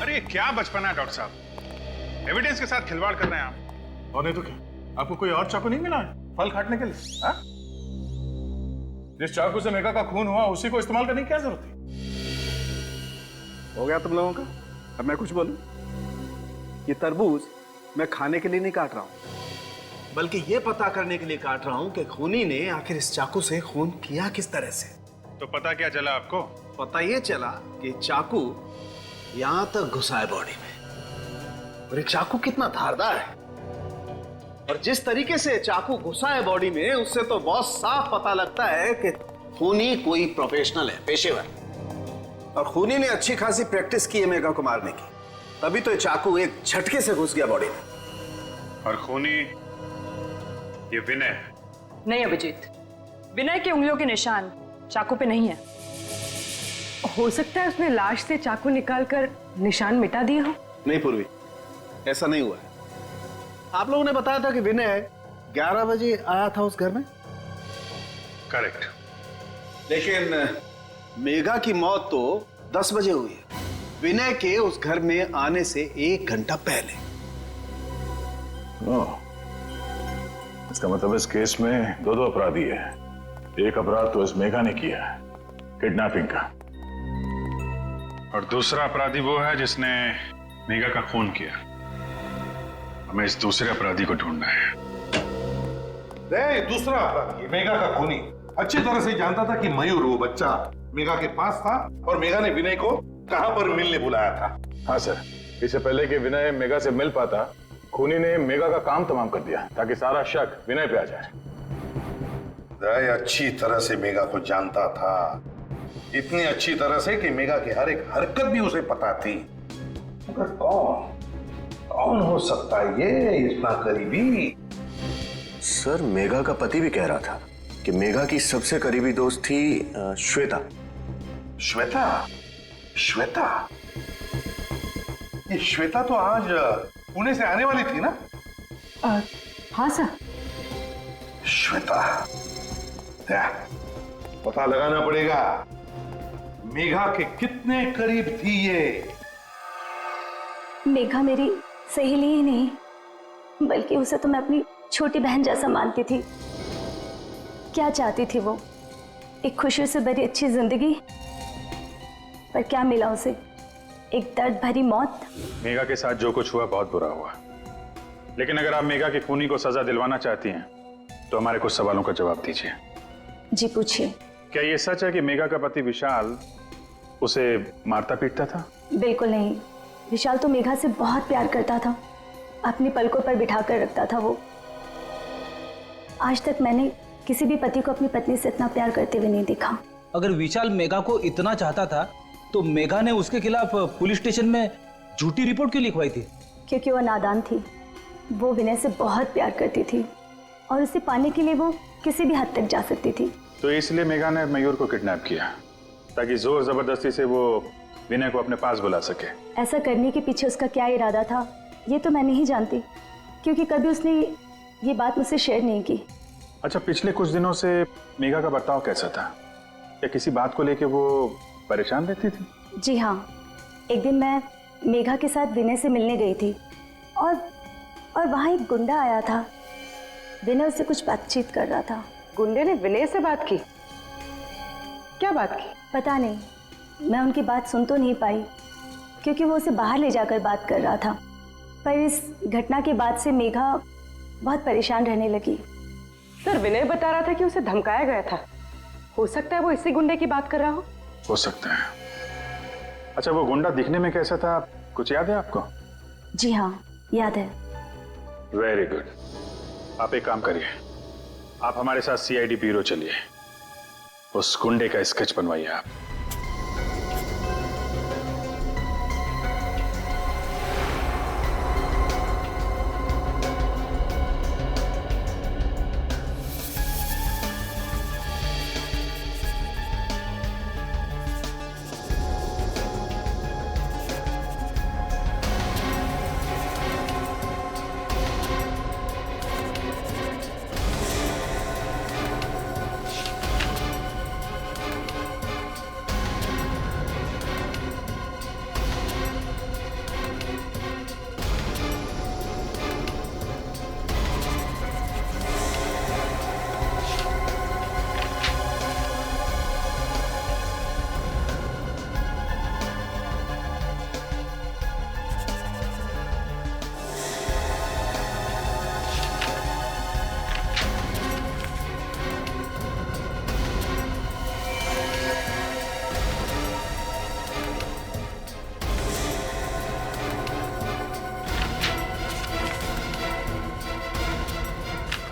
अरे ये क्या बचपना है डॉक्टर साहब, एविडेंस के साथ खिलवाड़ कर रहे हैं आप। और नहीं तो क्या, आपको कोई और चाकू नहीं मिला है फल काटने के लिए? हा? जिस चाकू से मेघा का खून हुआ उसी को इस्तेमाल करने की क्या जरूरत थी? हो गया तुम लोगों का? अब मैं कुछ बोलूं? ये तरबूज मैं खाने के लिए नहीं काट रहा हूं, बल्कि ये पता करने के लिए काट रहा हूं कि खूनी ने आखिर इस चाकू से खून किया किस तरह से। तो पता क्या चला आपको? पता ये चला कि चाकू यहां तक घुसा है बॉडी में, और ये चाकू कितना धारदार है, और जिस तरीके से चाकू घुसा है बॉडी में उससे तो बहुत साफ पता लगता है कि खूनी कोई प्रोफेशनल है, पेशेवर। और खूनी ने अच्छी खासी प्रैक्टिस की है मेघा को मारने की, तभी तो ये चाकू एक झटके से घुस गया बॉडी में। और खूनी ये विनय है। नहीं अभिजीत, विनय की उंगलियों के निशान चाकू पे नहीं है। हो सकता है उसने लाश से चाकू निकालकर निशान मिटा दिए हो। नहीं पूर्वी, ऐसा नहीं हुआ है। आप लोगों ने बताया था कि विनय 11 बजे आया था उस घर में, करेक्ट। लेकिन मेघा की मौत तो 10 बजे हुई है, विनय के उस घर में आने से 1 घंटा पहले। इसका मतलब इस केस में दो अपराधी है। एक अपराध तो इस मेघा ने किया है, किडनैपिंग का, और दूसरा अपराधी वो है जिसने मेघा का खून किया। हमें इस दूसरे अपराधी को ढूंढना है। दूसरा अपराधी मेघा का खूनी अच्छी तरह से जानता था कि मयूर वो बच्चा मेघा के पास था, और मेघा ने विनय को कहां पर मिलने बुलाया था। हाँ सर, इससे पहले कि विनय मेघा से मिल पाता, खूनी ने मेघा का काम तमाम कर दिया ताकि सारा शक विनय पे आ जाए। अच्छी तरह से मेघा को जानता था, इतनी अच्छी तरह से कि मेघा की हर एक हरकत भी उसे पता थी। मगर कौन हो सकता है ये इतना करीबी? सर, मेघा का पति भी कह रहा था कि मेघा की सबसे करीबी दोस्त थी श्वेता। श्वेता? श्वेता? ये श्वेता तो आज पुणे से आने वाली थी ना? हाँ सर। श्वेता, पता लगाना पड़ेगा मेघा के कितने करीब थी ये। मेघा मेरी सहेली ही नहीं, बल्कि उसे तो मैं अपनी छोटी बहन जैसा मानती थी। क्या चाहती थी वो? एक खुशी से भरी अच्छी जिंदगी, पर क्या मिला उसे? एक दर्द भरी मौत। मेघा के साथ जो कुछ हुआ बहुत बुरा हुआ, लेकिन अगर आप मेघा के खूनी को सजा दिलवाना चाहती हैं तो हमारे कुछ सवालों का जवाब दीजिए। जी पूछिए। क्या ये सच है कि मेघा का पति विशाल उसे मारता पीटता था? बिल्कुल नहीं। विशाल तो मेघा से बहुत प्यार करता था, अपनी पलकों पर बिठा कर रखता था वो। आज तक मैंने किसी भी पति को अपनी पत्नी से इतना प्यार करते हुए नहीं देखा। अगर विशाल मेघा को इतना चाहता था तो मेघा ने उसके खिलाफ पुलिस स्टेशन में झूठी रिपोर्ट क्यों लिखवाई थी? क्योंकि वो नादान थी। वो विनय से बहुत प्यार करती थी, और उसे पाने के लिए वो किसी भी हद तक जा सकती थी। तो इसलिए मेघा ने मयूर को किडनैप किया ताकि जोर जबरदस्ती से वो विनय को अपने पास बुला सके। ऐसा करने के पीछे उसका क्या इरादा था ये तो मैं नहीं जानती, क्योंकि कभी उसने ये बात मुझसे शेयर नहीं की। अच्छा, पिछले कुछ दिनों से मेघा का बर्ताव कैसा था? या किसी बात को लेके वो परेशान रहती थी? जी हाँ, एक दिन मैं मेघा के साथ विनय से मिलने गई थी, और वहाँ एक गुंडा आया था। विनय उससे कुछ बातचीत कर रहा था। गुंडे ने विनय से बात की? क्या बात की? पता नहीं, मैं उनकी बात सुन तो नहीं पाई, क्योंकि वो उसे बाहर ले जाकर बात कर रहा था। पर इस घटना के बाद से मेघा बहुत परेशान रहने लगी। सर, विनय बता रहा था कि उसे धमकाया गया था। हो सकता है वो इसी गुंडे की बात कर रहा हो सकता है। अच्छा, वो गुंडा दिखने में कैसा था, कुछ याद है आपको? जी हाँ, याद है। Very good. आप एक काम करिए, आप हमारे साथ सीआईडी ब्यूरो चलिए, उस गुंडे का स्केच बनवाइए आप।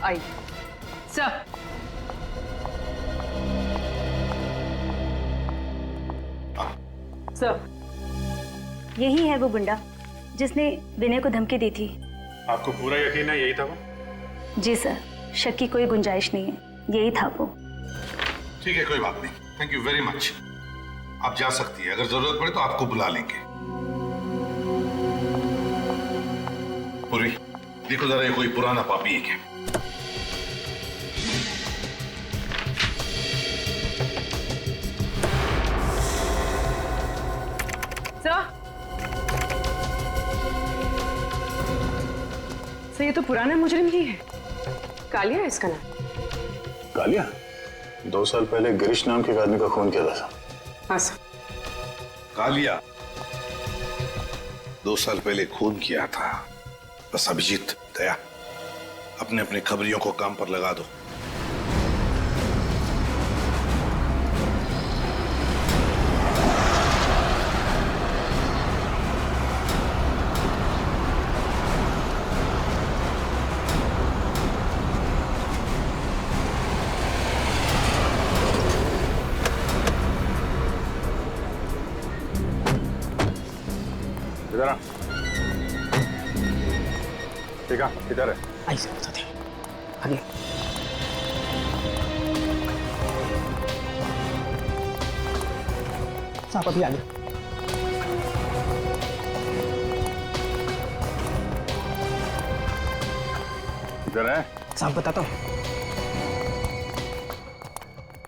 आई। सर, सर, यही है वो गुंडा जिसने विनय को धमकी दी थी। आपको पूरा यकीन है यही था वो? जी सर, शक की कोई गुंजाइश नहीं है, यही था वो। ठीक है, कोई बात नहीं। Thank you very much. आप जा सकती है, अगर जरूरत पड़े तो आपको बुला लेंगे। पूरी देखो जरा, ये कोई पुराना पापी है क्या? सर, ये तो पुराना मुजरिम ही है। कालिया है इसका नाम। कालिया 2 साल पहले गिरीश नाम के एक आदमी का खून किया था। हाँ सर। कालिया 2 साल पहले खून किया था। बस अभिजीत, दया, अपने अपने खबरियों को काम पर लगा दो। इधर आ। ठीक है, इधर है। ऐसे बताते आगे। साहब अभी आगे। इधर है। साहब बताता हूँ,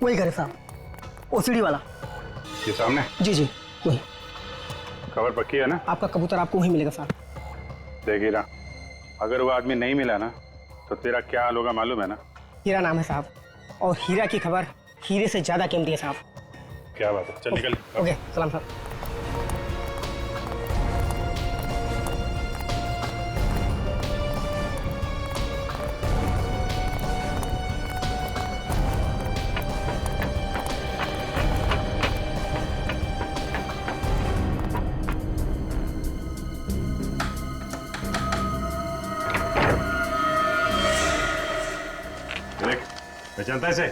वही घर है साहब, ओसीडी वाला। ये सामने? जी जी वही। खबर पक्की है ना? आपका कबूतर आपको वहीं मिलेगा साहब। देख हीरा, अगर वो आदमी नहीं मिला ना तो तेरा क्या हाल होगा मालूम है ना? हीरा नाम है साहब, और हीरा की खबर हीरे से ज्यादा कीमती है साहब। क्या बात है, चल निकल। ओके, सलाम साहब। पहचानता है इसे?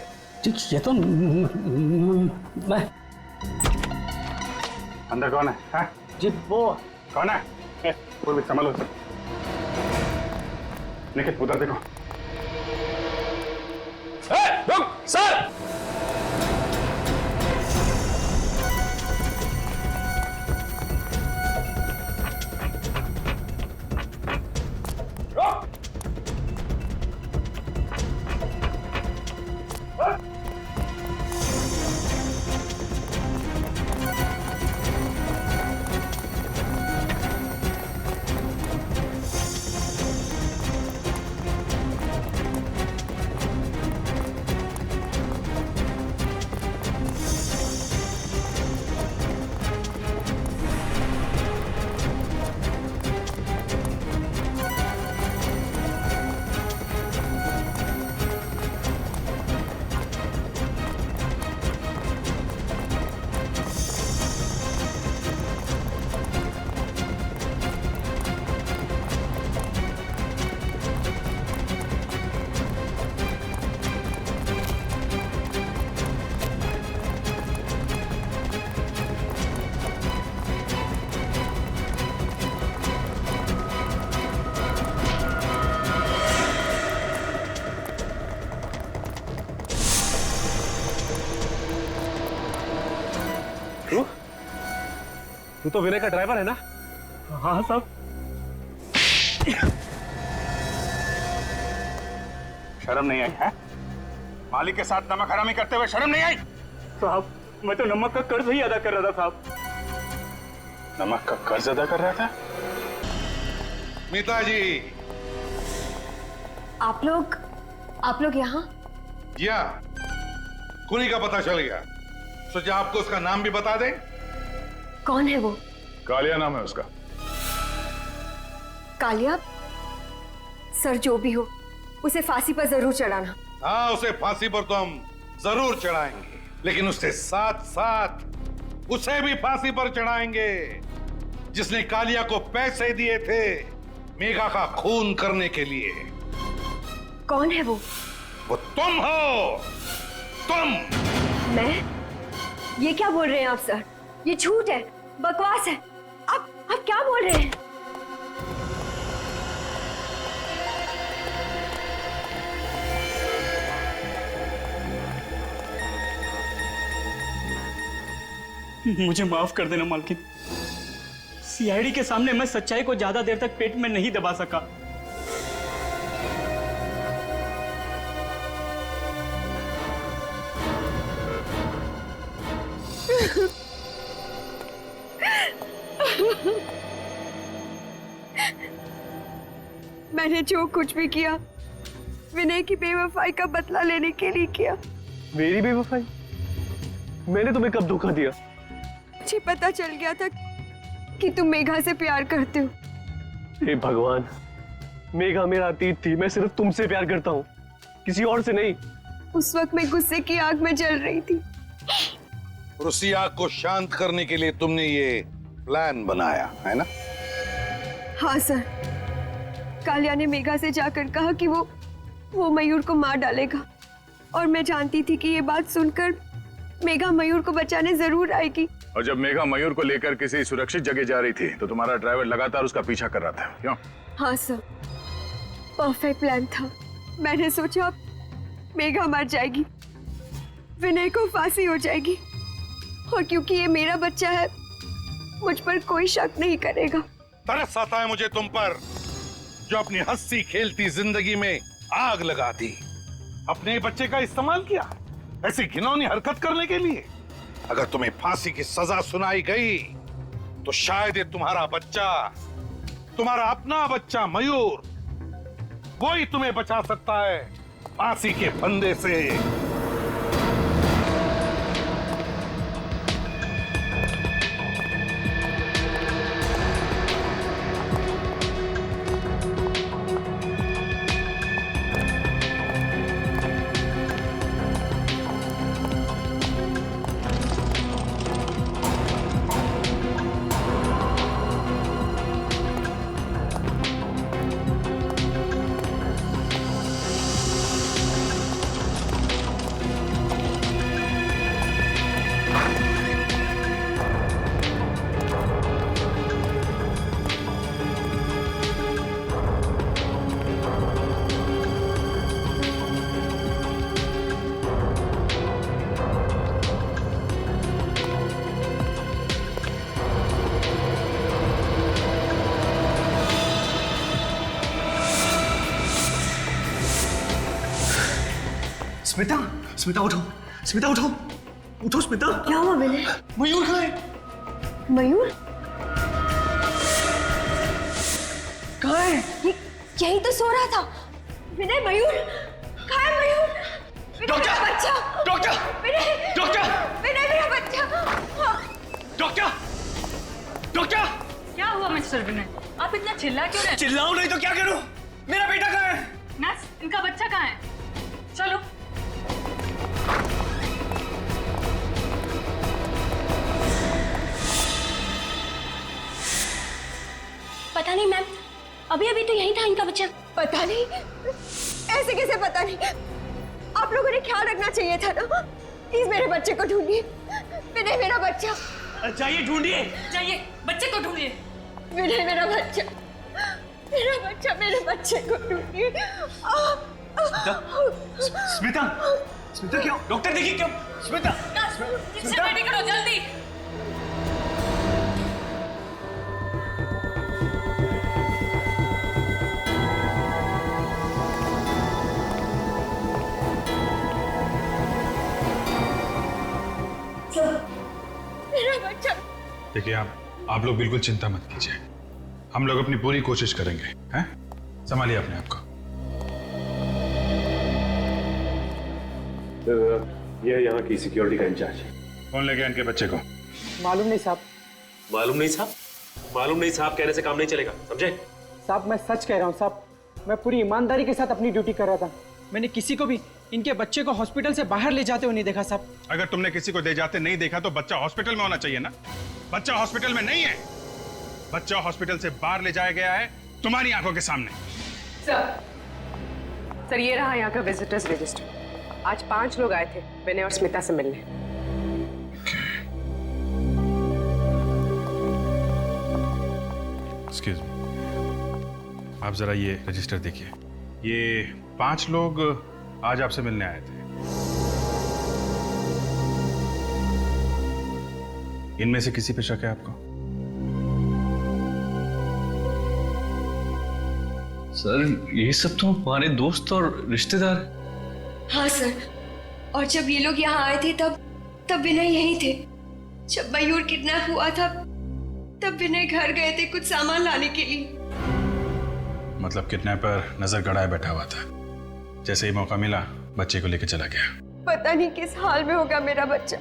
ये तो मैं। अंदर कौन है? हाँ? जी वो कौन है? कोई भी संभालो। निकल, उधर देखो। सर, तू तो विनय का ड्राइवर है ना? हाँ साहब। शर्म नहीं आई है? मालिक के साथ नमक हरामी करते हुए शर्म नहीं आई? साहब, मैं तो नमक का कर्ज ही अदा कर रहा था साहब। नमक का कर्ज अदा कर रहा था? मीता जी। आप लोग यहाँ? जी हाँ, खूनी का पता चल गया। सोचा आपको उसका नाम भी बता दें। कौन है वो? कालिया नाम है उसका। कालिया? सर, जो भी हो उसे फांसी पर जरूर चढ़ाना। हाँ, उसे फांसी पर तो हम जरूर चढ़ाएंगे, लेकिन उसके साथ साथ उसे भी फांसी पर चढ़ाएंगे जिसने कालिया को पैसे दिए थे मेघा का खून करने के लिए। कौन है वो तुम हो, तुम। मैं? ये क्या बोल रहे हैं आप सर? ये झूठ है, बकवास है। आप क्या बोल रहे हैं? मुझे माफ कर देना मालकिन। सीआईडी के सामने मैं सच्चाई को ज्यादा देर तक पेट में नहीं दबा सका। मैंने जो कुछ भी किया विनय की बेवफाई का बदला लेने के लिए किया। मेरी बेवफाई? मैंने तुम्हें कब धोखा दिया? मुझे पता चल गया था कि तुम मेघा से प्यार करते हो। हे भगवान, मेघा मेरा अतीत थी। मैं सिर्फ तुमसे प्यार करता हूँ, किसी और से नहीं। उस वक्त मैं गुस्से की आग में जल रही थी। और उसी आग को शांत करने के लिए तुमने ये प्लान बनाया है ना? हाँ सर, कालिया ने मेघा से जाकर कहा कि वो मयूर को मार डालेगा, और मैं जानती थी कि ये बात सुनकर मेघा मयूर को बचाने जरूर आएगी। और जब मेघा मयूर को लेकर किसी सुरक्षित जगह जा रही थी तो तुम्हारा ड्राइवर लगातार उसका पीछा कर रहा था, क्यों? हाँ सर, परफेक्ट प्लान था। मैंने सोचा मेघा मर जाएगी, विनय को फांसी हो जाएगी, और क्योंकि ये मेरा बच्चा है मुझ पर कोई शक नहीं करेगा। तरस आता है मुझे तुम पर, जो अपनी हंसी खेलती जिंदगी में आग लगा दी। अपने बच्चे का इस्तेमाल किया ऐसी घिनौनी हरकत करने के लिए। अगर तुम्हें फांसी की सजा सुनाई गई तो शायद ये तुम्हारा बच्चा, तुम्हारा अपना बच्चा मयूर, वो ही तुम्हें बचा सकता है फांसी के फंदे से। स्मिता, स्मिता उठो, स्मिता उठो, उठो स्मिता। क्या हुआ विनय? मयूर कहाँ है? मयूर कहाँ है? यही तो सो रहा था। विनय, मयूर कहाँ है? मयूर, डॉक्टर! मेरा बच्चा! डॉक्टर! विनय! डॉक्टर! विनय, मेरा बच्चा! डॉक्टर! डॉक्टर! क्या हुआ मिस्टर विनय? आप इतना चिल्ला क्यों रहे? चिल्लाऊं नहीं तो क्या करूं? मेरा बेटा कहाँ है? नर्स, इनका बच्चा कहाँ है? चलो। पता नहीं मैम, अभी अभी तो यही था इनका बच्चा। पता नहीं, ऐसे कैसे पता नहीं? आप लोगों ने ख्याल रखना चाहिए था ना। प्लीज मेरे बच्चे को ढूंढिए। विनय, मेरा बच्चा। जाइए ढूंढिए, जाइए बच्चे को ढूंढिए। विनय, मेरा बच्चा, मेरा बच्चा, मेरे बच्चे को ढूंढिए। स्मिता, स्मिता क्यों? डॉक्टर देखिए क्यों? स्मिता, इससे रेडी करो जल्दी। मेरा बच्चा। देखिए, आप लोग बिल्कुल चिंता मत कीजिए, हम लोग अपनी पूरी कोशिश करेंगे। हैं? संभालिए अपने आप को। ये यहाँ की सिक्योरिटी का इंचार्ज है। कौन ले गया इनके बच्चे को? मालूम नहीं साहब। मालूम नहीं साहब? मालूम नहीं साहब कहने से काम नहीं चलेगा, समझे? साहब मैं सच कह रहा हूँ साहब, मैं पूरी ईमानदारी के साथ अपनी ड्यूटी कर रहा था। मैंने किसी को भी इनके बच्चे को हॉस्पिटल से बाहर ले जाते हुए नहीं देखा साहब। अगर तुमने किसी को ले जाते नहीं देखा तो बच्चा हॉस्पिटल में होना चाहिए ना। बच्चा हॉस्पिटल में नहीं है, बच्चा हॉस्पिटल से बाहर ले जाया गया है तुम्हारी आंखों के सामने। सर, सर ये रहा यहाँ का विजिटर्स रजिस्टर। आज 5 लोग आए थे विनय और स्मिता से मिलने। एक्सक्यूज मी, आप जरा ये रजिस्टर देखिए। ये 5 लोग आज आपसे मिलने आए थे। इनमें से किसी पे शक है आपको? सर ये सब तो हमारे दोस्त और रिश्तेदार हैं। हाँ सर, और जब ये लोग यहाँ आए थे तब विनय यहीं थे। जब मयूर किडनैप हुआ था तब विनय घर गए थे कुछ सामान लाने के लिए। मतलब किडनैपर नजर गड़ाए बैठा हुआ था, जैसे ही मौका मिला बच्चे को लेकर चला गया। पता नहीं किस हाल में होगा मेरा बच्चा,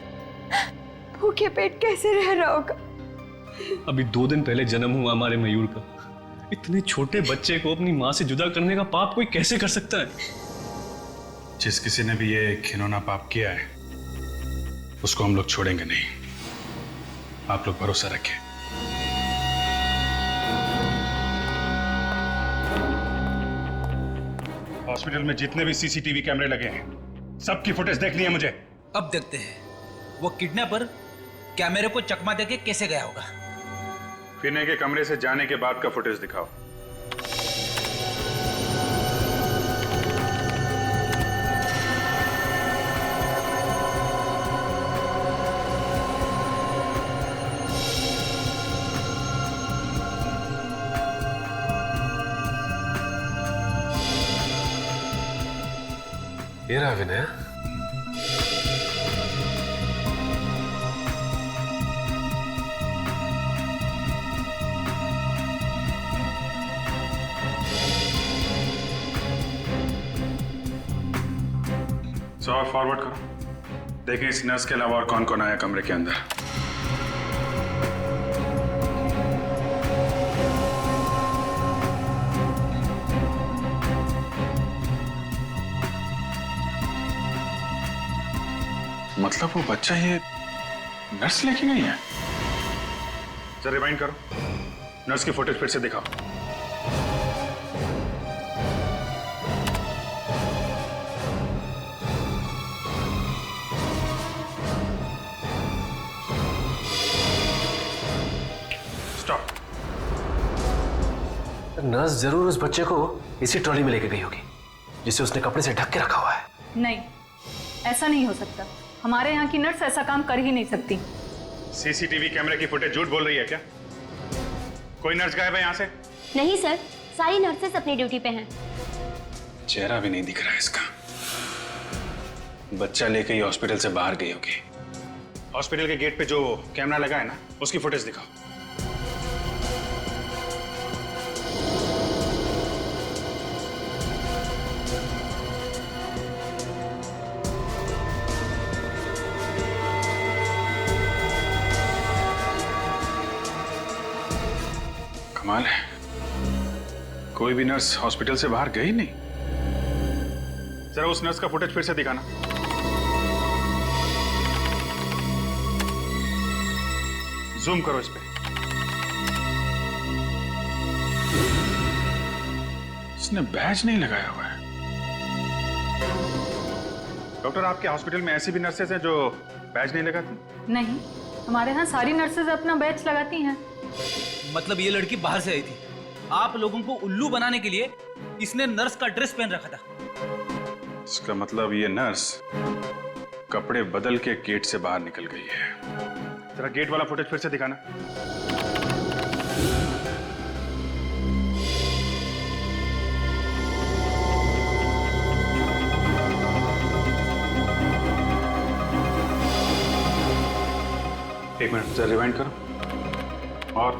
भूखे पेट कैसे रह रहा होगा। अभी 2 दिन पहले जन्म हुआ हमारे मयूर का। इतने छोटे बच्चे को अपनी माँ से जुदा करने का पाप कोई कैसे कर सकता है? जिस किसी ने भी ये घिनौना पाप किया है उसको हम लोग छोड़ेंगे नहीं। आप लोग भरोसा रखें। हॉस्पिटल में जितने भी सीसीटीवी कैमरे लगे हैं सबकी फुटेज देखनी है मुझे। अब देखते हैं वो किडनैपर कैमरे को चकमा देके कैसे गया होगा। विनय के कमरे से जाने के बाद का फुटेज दिखाओ। ये रहा विनय। और फॉरवर्ड करो, देखें इस नर्स के अलावा और कौन कौन आया कमरे के अंदर। मतलब वो बच्चा ये नर्स लेके गई है? जरा रिवाइंड करो, नर्स की फुटेज फिर से दिखाओ। नर्स जरूर उस बच्चे को इसी ट्रॉली में लेके गई होगी जिसे उसने कपड़े से ढक के रखा हुआ है। नहीं, ऐसा नहीं हो सकता। हमारे यहाँ की नर्स ऐसा काम कर ही नहीं सकती। सीसीटीवी कैमरे की फुटेज झूठ बोल रही है क्या? कोई नर्स गायब है यहाँ से? नहीं सर, सारी नर्सेस अपनी ड्यूटी पे हैं। चेहरा भी नहीं दिख रहा है इसका। बच्चा लेके ही हॉस्पिटल से बाहर गई होगी। हॉस्पिटल के गेट पे जो कैमरा लगा है ना, उसकी फुटेज दिखाओ। कमाल है, कोई भी नर्स हॉस्पिटल से बाहर गई नहीं। जरा उस नर्स का फुटेज फिर से दिखाना। जूम करो इस पे। इसने बैज नहीं लगाया हुआ है। डॉक्टर, आपके हॉस्पिटल में ऐसी भी नर्सेज हैं जो बैज नहीं लगाती? नहीं, हमारे यहाँ सारी नर्सेज अपना बैच लगाती हैं। मतलब ये लड़की बाहर से आई थी, आप लोगों को उल्लू बनाने के लिए इसने नर्स का ड्रेस पहन रखा था। इसका मतलब ये नर्स कपड़े बदल के गेट से बाहर निकल गई है। जरा गेट वाला फुटेज फिर से दिखाना। एक मिनट, जरा रिवाइंड करो। और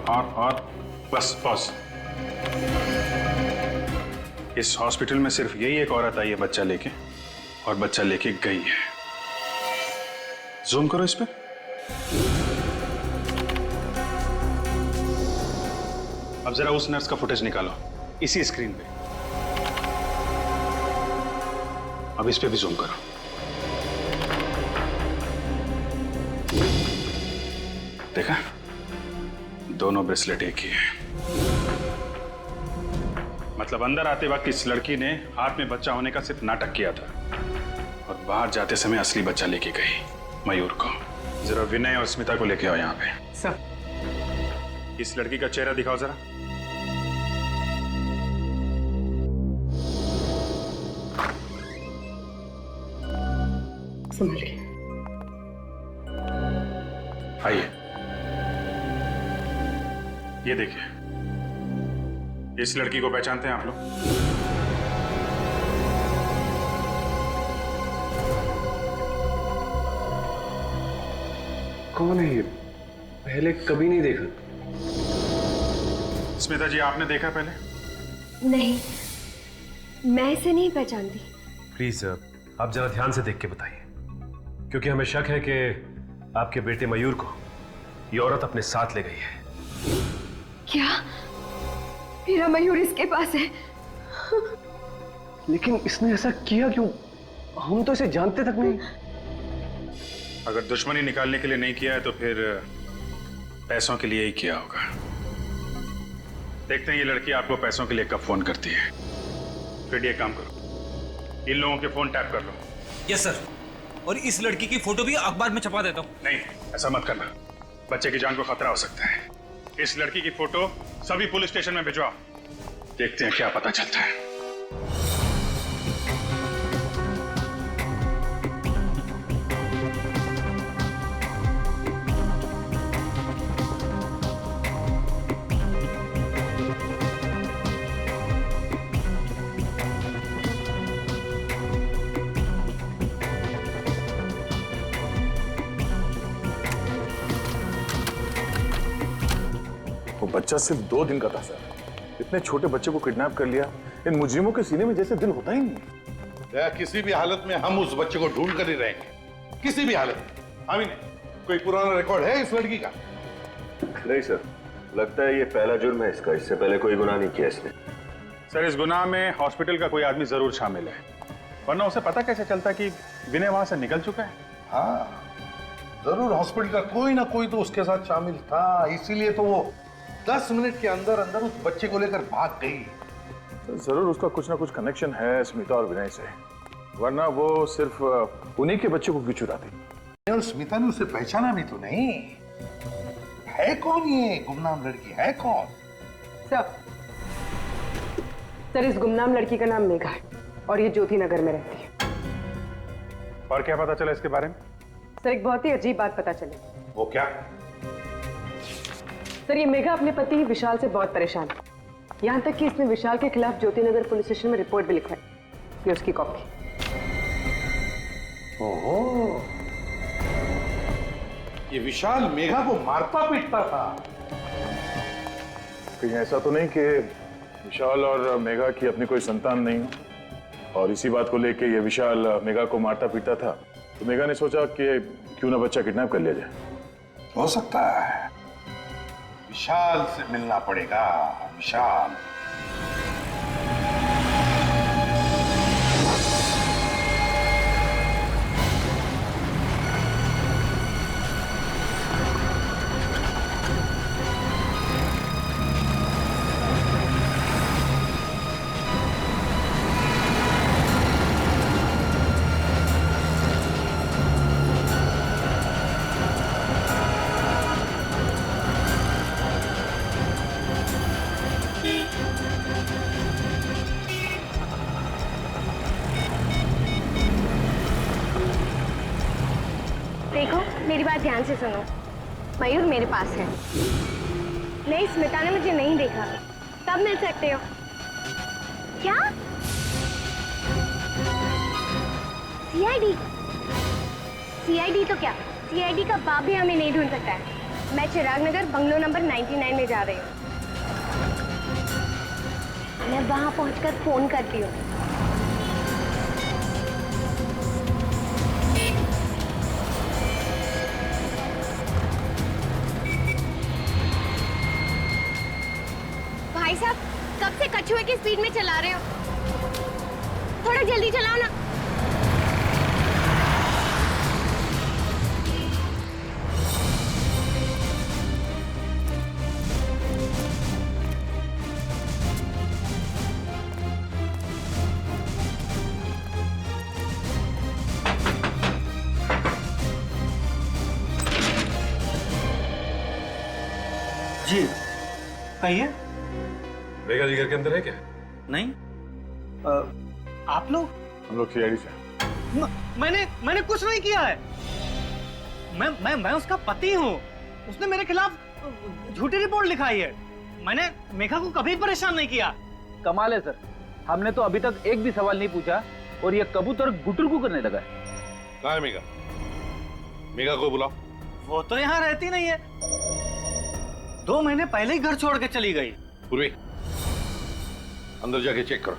बस पॉज। इस हॉस्पिटल में सिर्फ यही एक औरत आई है बच्चा लेके, और बच्चा लेके गई है। जूम करो इस पे। अब जरा उस नर्स का फुटेज निकालो इसी स्क्रीन पे। अब इस पे भी जूम करो। देखा, दोनों ब्रेसलेट एक ही है। मतलब अंदर आते वक्त इस लड़की ने हाथ में बच्चा होने का सिर्फ नाटक किया था और बाहर जाते समय असली बच्चा लेके गई मयूर को। जरा विनय और स्मिता को लेके आओ यहाँ पे। सर। इस लड़की का चेहरा दिखाओ जरा। संभल के। आइए, ये देखिए, इस लड़की को पहचानते हैं आप लोग? कौन है ये? पहले कभी नहीं देखा। स्मिता जी, आपने देखा पहले? नहीं, मैं इसे नहीं पहचानती। प्लीज आप जरा ध्यान से देख के बताइए, क्योंकि हमें शक है कि आपके बेटे मयूर को ये औरत अपने साथ ले गई है। क्या मेरा मयूर इसके पास है? लेकिन इसने ऐसा किया क्यों? हम तो इसे जानते तक नहीं। अगर दुश्मनी निकालने के लिए नहीं किया है तो फिर पैसों के लिए ही किया होगा। देखते हैं ये लड़की आपको पैसों के लिए कब फोन करती है। फिर ये काम करो, इन लोगों के फोन टैप कर लो। Yes sir. और इस लड़की की फोटो भी अखबार में छपा देता हूँ। नहीं, ऐसा मत करना, बच्चे की जान को खतरा हो सकता है। इस लड़की की फोटो सभी पुलिस स्टेशन में भिजवाओ, देखते हैं क्या पता चलता है। वो बच्चा सिर्फ 2 दिन का था सर। इतने छोटे बच्चे को किडनैप कर लिया। इन मुजरिमों के सीने में जैसे दिल होता ही नहीं। या किसी भी हालत में हम उस बच्चे को ढूंढ कर ही रहेंगे, किसी भी हालत में। हाँ भी नहीं, कोई पुराना रिकॉर्ड है इस लड़की का? नहीं सर, लगता है ये पहला जुर्म है इसका। इससे पहले कोई गुनाह नहीं किया इसने। सर, इस गुनाह में हॉस्पिटल का कोई आदमी जरूर शामिल है, वरना उसे पता कैसे चलता कि विनय वहां से निकल चुका है? हाँ, जरूर हॉस्पिटल का कोई ना कोई तो उसके साथ शामिल था, इसीलिए तो वो 10 मिनट के अंदर अंदर उस बच्चे को लेकर भाग गई। तो जरूर उसका कुछ ना कुछ कनेक्शन है स्मिता और विनय से, वरना वो सिर्फ उन्हीं के बच्चे को क्यों चुराती? और स्मिता ने उसे पहचाना भी तो नहीं। है कौन ये गुमनाम लड़की, है कौन? सर, इस गुमनाम लड़की का नाम मेघा है और ये ज्योति नगर में रहती है। और क्या पता चला इसके बारे में? सर, एक बहुत ही अजीब बात पता चली। वो क्या? सर, ये मेघा अपने पति विशाल से बहुत परेशान है, यहाँ तक कि इसने विशाल के खिलाफ ज्योति नगर पुलिस स्टेशन में रिपोर्ट भी लिखवाई। ये उसकी कॉपी। ओहो, ये विशाल मेघा को मारता पीटता था। कहीं ऐसा तो नहीं कि विशाल और मेघा की अपनी कोई संतान नहीं और इसी बात को लेके ये विशाल मेघा को मारता पीटता था, तो मेघा ने सोचा कि क्यों ना बच्चा किडनैप कर लिया जाए। हो सकता है। विशाल से मिलना पड़ेगा। विशाल। देखो, मेरी बात ध्यान से सुनो। मयूर मेरे पास है। नहीं, स्मिता ने मुझे नहीं देखा। तब मिल सकते हो। क्या? सीआईडी? सीआईडी तो क्या, सीआईडी का बाप भी हमें नहीं ढूंढ सकता है। मैं चिराग नगर बंगलो नंबर 99 में जा रही हूँ। मैं वहां पहुंचकर फोन करती हूँ। भाई साहब, कब से कछुए की स्पीड में चला रहे हो? थोड़ा जल्दी चलाओ ना। कहिए। मेघा जी घर के अंदर है क्या? नहीं। आप लोग? हम लोग सीआईडी से। मैंने कुछ नहीं किया है। मैं उसका पति हूँ। उसने मेरे खिलाफ झूठी रिपोर्ट लिखाई है। मैंने मेघा को कभी परेशान नहीं किया। कमाल है सर, हमने तो अभी तक एक भी सवाल नहीं पूछा और ये कबूतर गुटुरगु करने लगा है। कहाँ है मेघा? मेघा को बुलाओ। वो तो यहाँ रहती नहीं है। 2 महीने पहले ही घर छोड़ के चली गई। पूर्वी, अंदर जाके चेक करो।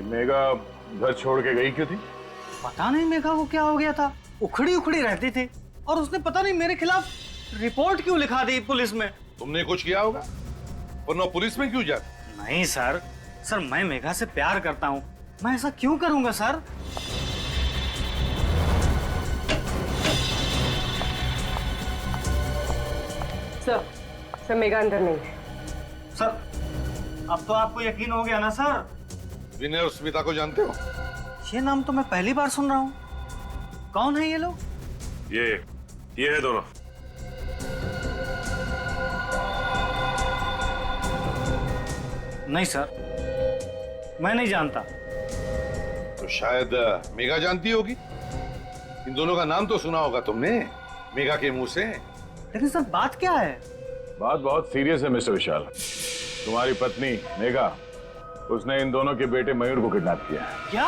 मेघा घर छोड़ के गई क्यों थी? पता नहीं मेघा को क्या हो गया था। उखड़ी उखड़ी रहती थी और उसने पता नहीं मेरे खिलाफ रिपोर्ट क्यों लिखा दी पुलिस में। तुमने कुछ किया होगा, वरना पुलिस में क्यों जाती? नहीं सर, मैं मेघा से प्यार करता हूँ। मैं ऐसा क्यों करूंगा सर? सर मेघा अंदर नहीं है। सर, अब तो आपको यकीन हो गया ना सर? विनय और स्मिता को जानते हो? ये नाम तो मैं पहली बार सुन रहा हूँ। कौन है ये लोग? ये है दोनों। नहीं सर, मैं नहीं जानता। तो शायद मेघा जानती होगी। इन दोनों का नाम तो सुना होगा तुमने मेघा के मुंह से। लेकिन सर बात क्या है? बात बहुत सीरियस है मिस्टर विशाल। तुम्हारी पत्नी मेघा, उसने इन दोनों के बेटे मयूर को किडनैप किया है। क्या?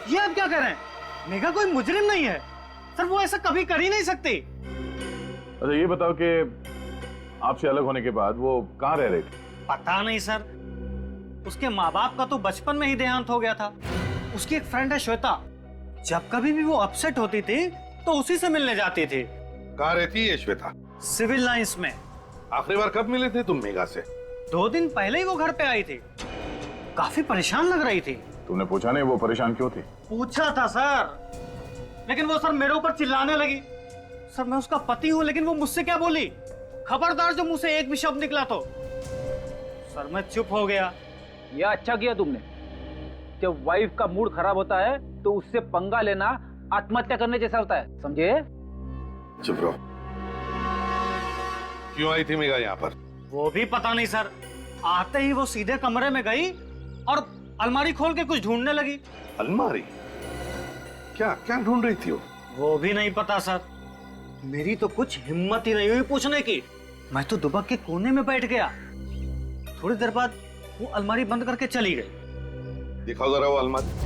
ये आप क्या कर रहे हैं? मेघा कोई मुजरिम नहीं है सर, वो ऐसा कभी कर ही नहीं सकती। अच्छा ये बताओ कि आपसे अलग होने के बाद वो कहाँ रह रही थी? पता नहीं सर, उसके माँ बाप का तो बचपन में ही देहांत हो गया था। उसकी एक फ्रेंड है श्वेता, जब कभी भी वो अपसेट होती थी तो उसी से मिलने जाती थी। कहाँ रहती है श्वेता? सिविल लाइंस में। आखिरी बार कब मिले थे तुम मेघा से? 2 दिन पहले ही वो घर पे आई थी। काफी परेशान लग रही थी। तुमने पूछा नहीं वो परेशान क्यों थी? पूछा था सर, लेकिन वो सर मेरे ऊपर चिल्लाने लगी। सर मैं उसका पति हूँ, लेकिन वो मुझसे क्या बोली? खबरदार जो मुंह से एक भी शब्द निकला तो। सर मैं चुप हो गया। ये अच्छा किया तुमने। जब वाइफ का मूड खराब होता है तो उससे पंगा लेना आत्महत्या करने जैसा होता है, समझे? चुप रहो। क्यों आई थी मेघा यहाँ पर? वो भी पता नहीं सर। आते ही वो सीधे कमरे में गई और अलमारी खोल के कुछ ढूंढने लगी। अलमारी? क्या क्या ढूंढ रही थी वो भी नहीं पता सर। मेरी तो कुछ हिम्मत ही नहीं हुई पूछने की। मैं तो दुबक के कोने में बैठ गया। थोड़ी देर बाद वो अलमारी बंद करके चली गई। दिखाओ जरा वो अलमारी।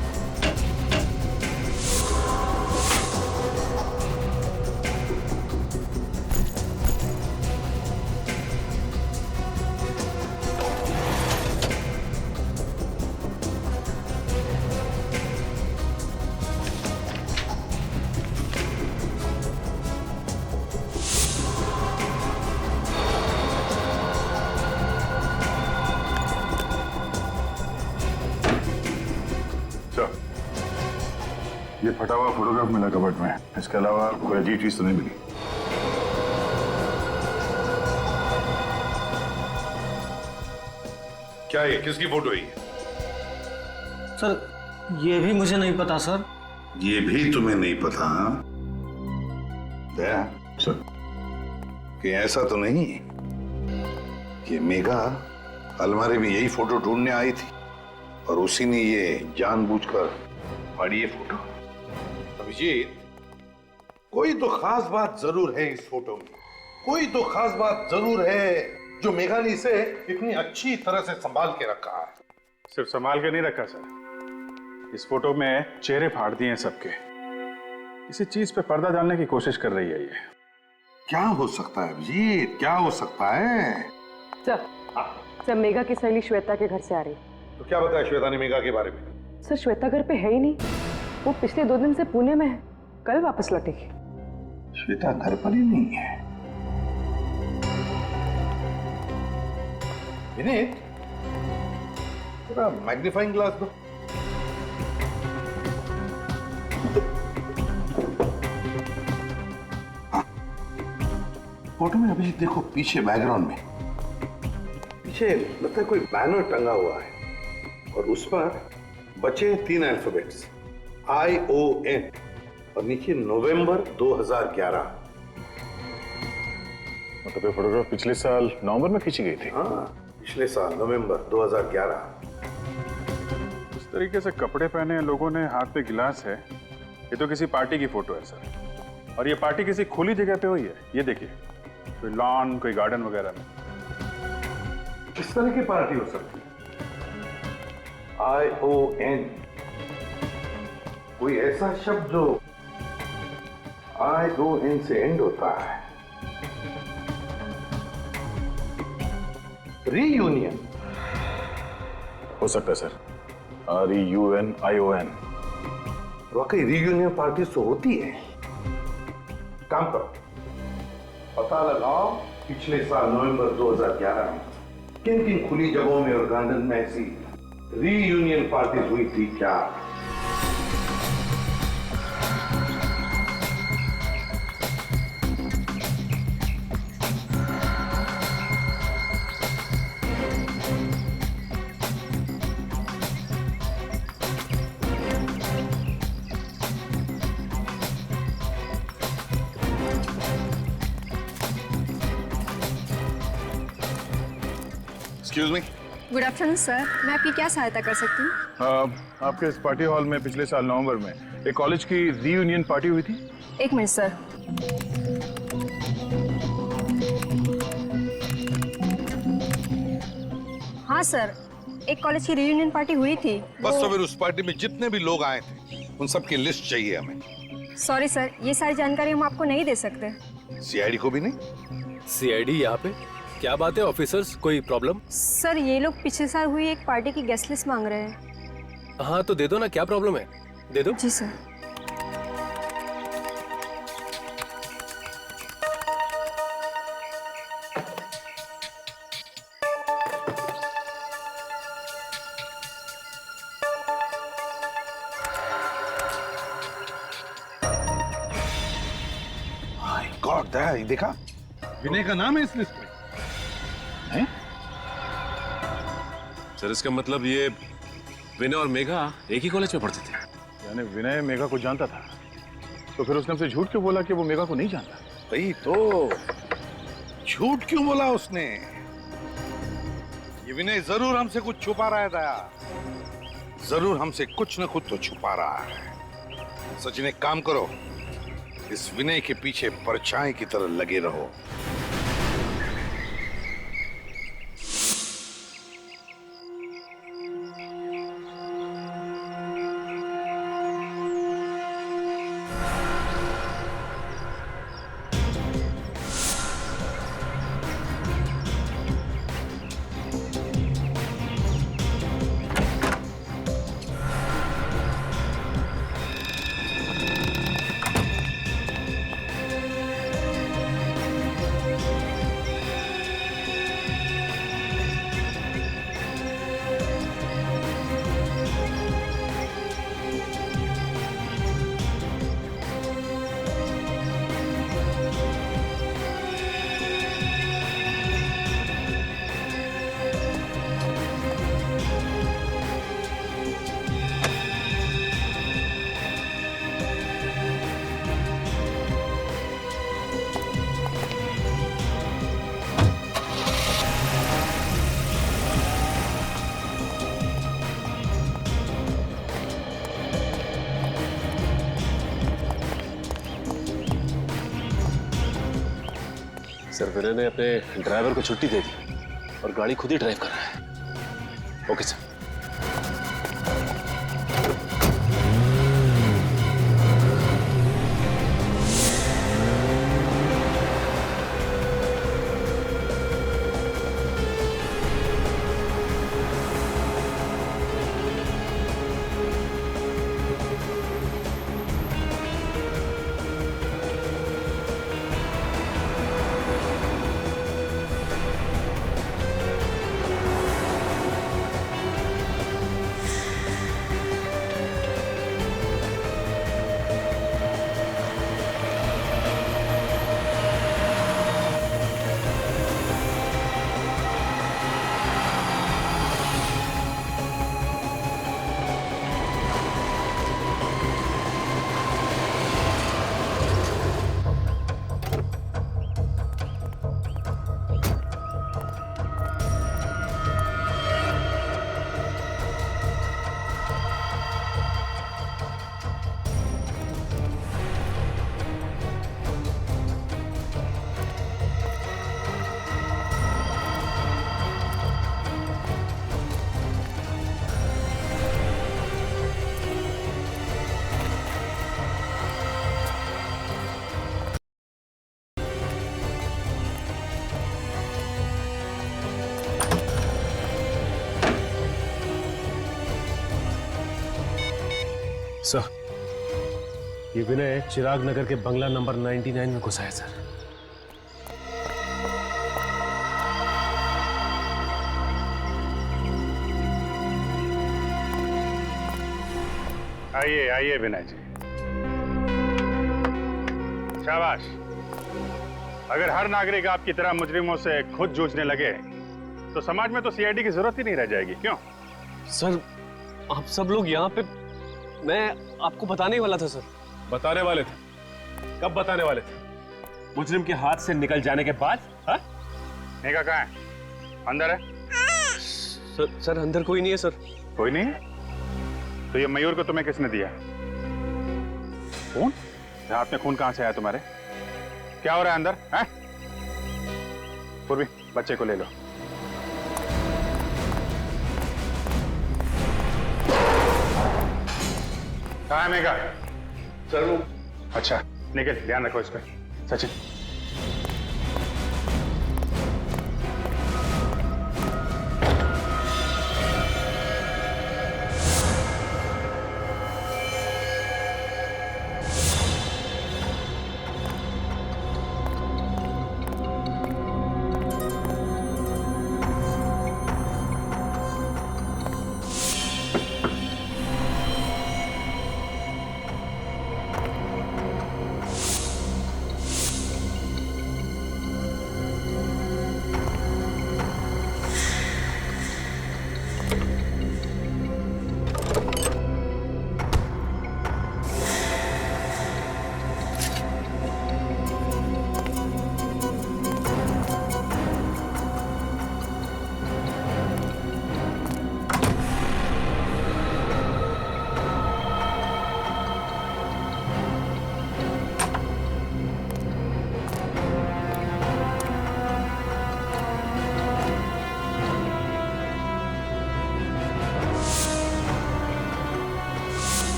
ये फटा हुआ फोटोग्राफ मिला कबर्ड में। इसके अलावा कोई अजीब चीज तो नहीं मिली। क्या ये किसकी फोटो है? सर ये भी मुझे नहीं पता सर। ये भी तुम्हें नहीं पता? दया सर, कि ऐसा तो नहीं कि मेघा अलमारी में यही फोटो ढूंढने आई थी और उसी ने ये जानबूझकर फाड़ी ये फोटो? अभिजीत, कोई तो खास बात जरूर है इस फोटो में। कोई तो खास बात जरूर है जो मेघा ने इसे इतनी अच्छी तरह से संभाल के रखा है। सिर्फ संभाल के नहीं रखा सर, इस फोटो में चेहरे फाड़ दिए हैं सबके। किसी चीज पे पर्दा डालने की कोशिश कर रही है ये। क्या हो सकता है अभिजीत, क्या हो सकता है? सर मेघा की सहेली श्वेता के घर से आ रही। तो क्या बताया श्वेता ने मेघा के बारे में? सर श्वेता घर पे है ही नहीं। वो पिछले 2 दिन से पुणे में है, कल वापस लौटेगी। श्वेता घर पर ही नहीं है। विनीत, थोड़ा मैग्नीफाइंग ग्लास दो। हाँ। फोटो में अभिजीत देखो, पीछे बैकग्राउंड में पीछे लगता है कोई बैनर टंगा हुआ है और उस पर बचे 3 अल्फाबेट्स ION और नीचे नवंबर 2011। मतलब ये फोटोग्राफ पिछले साल नवंबर में खींची गई थी? हाँ, पिछले साल नवंबर 2011। इस तरीके से कपड़े पहने लोगों ने, हाथ पे गिलास है, ये तो किसी पार्टी की फोटो है सर। और ये पार्टी किसी खुली जगह पे हुई है। ये देखिए, कोई लॉन, कोई गार्डन वगैरह में। इस तरह की पार्टी हो सकती है। ION, कोई ऐसा शब्द जो ION से एंड होता है। रीयूनियन हो सकता है सर। REUNION। वाकई रीयूनियन पार्टी तो होती है। काम करो, पता लगाओ पिछले साल नवंबर 2011 में किन किन खुली जगहों में और गार्डन में ऐसी रीयूनियन पार्टी हुई थी क्या? Excuse me. Good afternoon sir, मैं आपकी क्या सहायता कर सकती हूँ? आपके इस पार्टी हॉल में पिछले साल नवंबर में एक कॉलेज की रीयूनियन पार्टी हुई थी। एक मिनट सर। हाँ सर, एक कॉलेज की रीयूनियन पार्टी हुई थी। बस तो फिर उस पार्टी में जितने भी लोग आए थे उन सब की लिस्ट चाहिए हमें। सॉरी सर, ये सारी जानकारी हम आपको नहीं दे सकते। CID को भी नहीं? CID यहाँ पे? क्या बात है ऑफिसर्स, कोई प्रॉब्लम? सर, ये लोग पिछले साल हुई एक पार्टी की गेस्ट लिस्ट मांग रहे हैं। हाँ तो दे दो ना, क्या प्रॉब्लम है, दे दो। जी सर। गॉड, देखा, विनय का नाम है इस लिस्ट में। हैं? सर इसका मतलब ये विनय और मेघा एक ही कॉलेज में पढ़ते थे? यानी विनय मेघा को जानता था, तो फिर उसने हमसे झूठ क्यों बोला कि वो मेघा को नहीं जानता? भाई तो झूठ क्यों बोला उसने? ये विनय जरूर हमसे कुछ छुपा रहा है दया, जरूर हमसे कुछ न कुछ तो छुपा रहा है। सचिन, एक काम करो, इस विनय के पीछे परछाई की तरह लगे रहो। सर विनय ने अपने ड्राइवर को छुट्टी दे दी और गाड़ी खुद ही ड्राइव कर रहा है। Okay sir. सर, ये विनय चिराग नगर के बंगला नंबर 99 में घुसा है सर। आइए आइए विनय जी, शाबाश। अगर हर नागरिक आपकी तरह मुजरिमों से खुद जूझने लगे तो समाज में तो सीआईडी की जरूरत ही नहीं रह जाएगी, क्यों? सर, आप सब लोग यहाँ पे, मैं आपको बताने ही वाला था सर। बताने वाले थे? कब बताने वाले थे? मुजरिम के हाथ से निकल जाने के बाद? हाँ? मेघा कहाँ है? अंदर है? सर अंदर कोई नहीं है सर। कोई नहीं है? तो ये मयूर को तुम्हें किसने दिया? खून? हाथ में खून कहां से आया तुम्हारे? क्या हो रहा है अंदर? हैं? पूर्वी, बच्चे को ले लो। कहाँ है मेघा? सर वो। अच्छा, निकल, ध्यान रखो इसका। सचिन।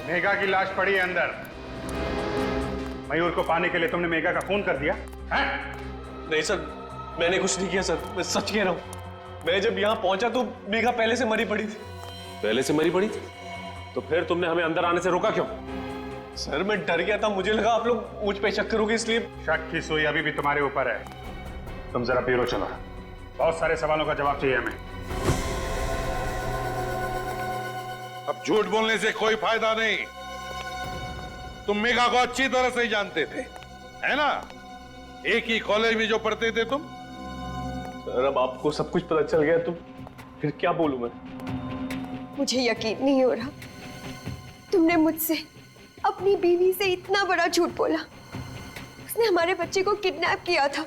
मेघा की लाश पड़ी है अंदर। मयूर को पाने के लिए तुमने मेघा का खून कर दिया है? नहीं सर, मैंने कुछ नहीं किया सर, मैं सच कह रहा हूँ। मैं जब यहाँ पहुंचा तो मेघा पहले से मरी पड़ी थी। पहले से मरी पड़ी थी? तो फिर तुमने हमें अंदर आने से रोका क्यों? सर मैं डर गया था, मुझे लगा आप लोग मुझ पे शक करोगे इसलिए। शक की सुई अभी भी तुम्हारे ऊपर है। तुम जरा ब्यूरो चलो, बहुत सारे सवालों का जवाब चाहिए हमें। अब झूठ बोलने से कोई फायदा नहीं। तुम मेघा को अच्छी तरह से जानते थे, है ना? एक ही कॉलेज में जो पढ़ते थे तुम। सर अब आपको सब कुछ पता चल गया तो फिर क्या बोलूं मैं? मुझे यकीन नहीं हो रहा, तुमने मुझसे अपनी बीवी से इतना बड़ा झूठ बोला। उसने हमारे बच्चे को किडनैप किया था,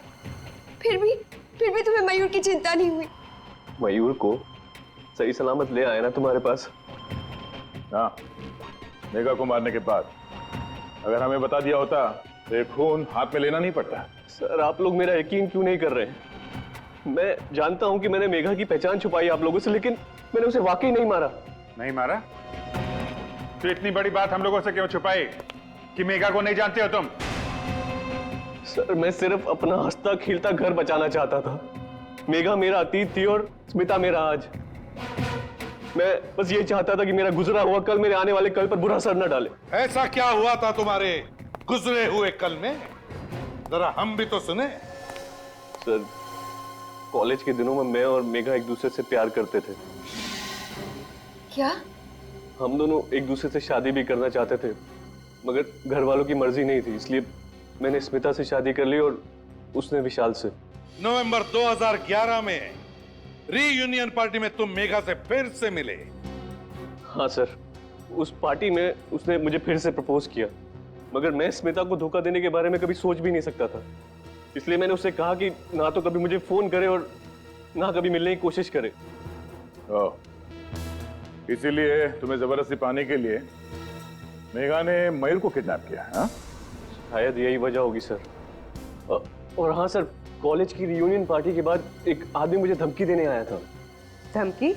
फिर भी तुम्हें मयूर की चिंता नहीं हुई। मयूर को सही सलामत ले आया ना तुम्हारे पास? हाँ, मेघा को मारने के बाद अगर हमें बता दिया होता तो खून हाथ में लेना नहीं पड़ता। सर आप लोग मेरा यकीन क्यों नहीं कर रहे हैं? मैं जानता हूं कि मैंने मेघा की पहचान छुपाई आप लोगों से, लेकिन मैंने उसे वाकई नहीं मारा। नहीं मारा? तो इतनी बड़ी बात हम लोगों से क्यों छुपाई कि मेघा को नहीं जानते हो तुम? सर मैं सिर्फ अपना हंसता खिलता घर बचाना चाहता था। मेघा मेरा अतीत थी और स्मिता मेरा आज। मैं बस ये चाहता था कि मेरा गुजरा हुआ कल मेरे आने वाले कल पर बुरा असर न डाले। ऐसा क्या हुआ था तुम्हारे गुजरे हुए कल में? जरा हम भी तो सुने। सर कॉलेज के दिनों में मैं और मेघा एक दूसरे से प्यार करते थे। क्या? हम दोनों एक दूसरे से शादी भी करना चाहते थे, मगर घर वालों की मर्जी नहीं थी, इसलिए मैंने स्मिता से शादी कर ली और उसने विशाल से। नवंबर 2011 में रीयूनियन पार्टी में तुम मेघा से फिर से मिले। हाँ सर, उस पार्टी में उसने मुझे फिर से प्रपोज किया, मगर मैं स्मिता को धोखा देने के बारे में कभी सोच भी नहीं सकता था। इसलिए मैंने उससे कहा कि ना तो कभी मुझे फोन करे और ना कभी मिलने की कोशिश करे। इसीलिए तुम्हें जबरदस्ती पाने के लिए मेघा ने मयूर को किडनैप किया? हाँ, शायद यही वजह होगी सर। और हाँ सर, कॉलेज की रियूनियन पार्टी के बाद एक आदमी मुझे धमकी देने आया था। धमकी?